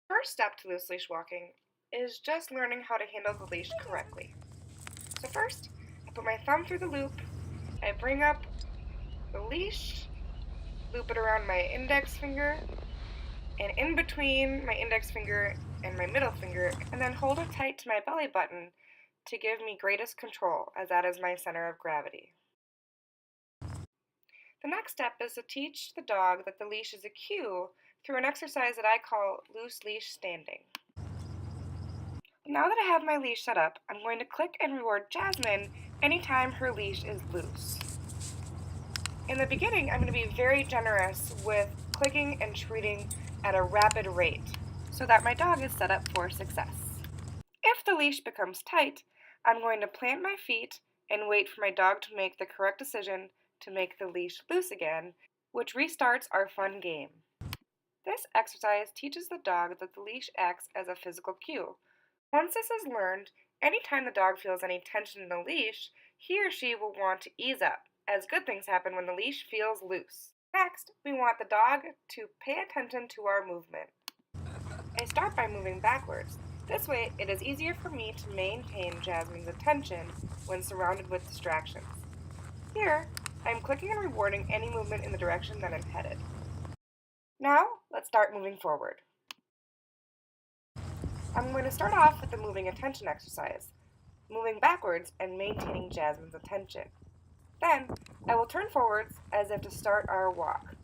First step to loose leash walking is just learning how to handle the leash correctly. So first, I put my thumb through the loop, I bring up the leash, loop it around my index finger, and in between my index finger and my middle finger, and then hold it tight to my belly button to give me greatest control, as that is my center of gravity. The next step is to teach the dog that the leash is a cue through an exercise that I call loose leash standing. Now that I have my leash set up, I'm going to click and reward Jasmine anytime her leash is loose. In the beginning, I'm going to be very generous with clicking and treating at a rapid rate so that my dog is set up for success. If the leash becomes tight, I'm going to plant my feet and wait for my dog to make the correct decision to make the leash loose again, which restarts our fun game. This exercise teaches the dog that the leash acts as a physical cue. Once this is learned, anytime the dog feels any tension in the leash, he or she will want to ease up, as good things happen when the leash feels loose. Next, we want the dog to pay attention to our movement. I start by moving backwards. This way, it is easier for me to maintain Jasmine's attention when surrounded with distractions. Here, I am clicking and rewarding any movement in the direction that I'm headed. Now, let's start moving forward. I'm going to start off with the moving attention exercise, moving backwards and maintaining Jasmine's attention. Then, I will turn forwards as if to start our walk.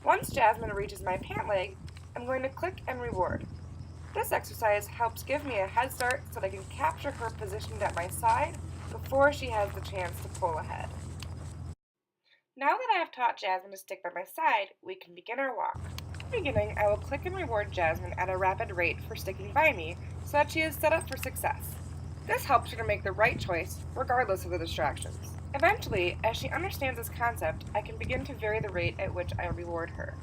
Once Jasmine reaches my pant leg, I'm going to click and reward. This exercise helps give me a head start so that I can capture her positioned at my side before she has the chance to pull ahead. Now that I have taught Jasmine to stick by my side, we can begin our walk. In the beginning, I will click and reward Jasmine at a rapid rate for sticking by me so that she is set up for success. This helps her to make the right choice, regardless of the distractions. Eventually, as she understands this concept, I can begin to vary the rate at which I reward her.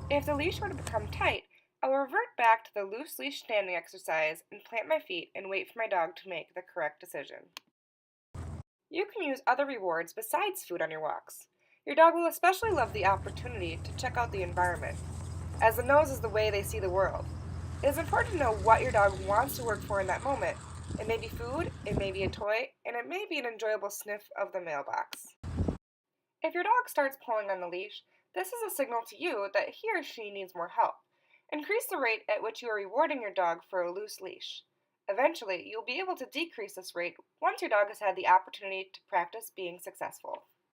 If the leash were to become tight, I will revert back to the loose leash standing exercise and plant my feet and wait for my dog to make the correct decision. You can use other rewards besides food on your walks. Your dog will especially love the opportunity to check out the environment, as the nose is the way they see the world. It is important to know what your dog wants to work for in that moment. It may be food, it may be a toy, and it may be an enjoyable sniff of the mailbox. If your dog starts pulling on the leash, this is a signal to you that he or she needs more help. Increase the rate at which you are rewarding your dog for a loose leash. Eventually, you'll be able to decrease this rate once your dog has had the opportunity to practice being successful.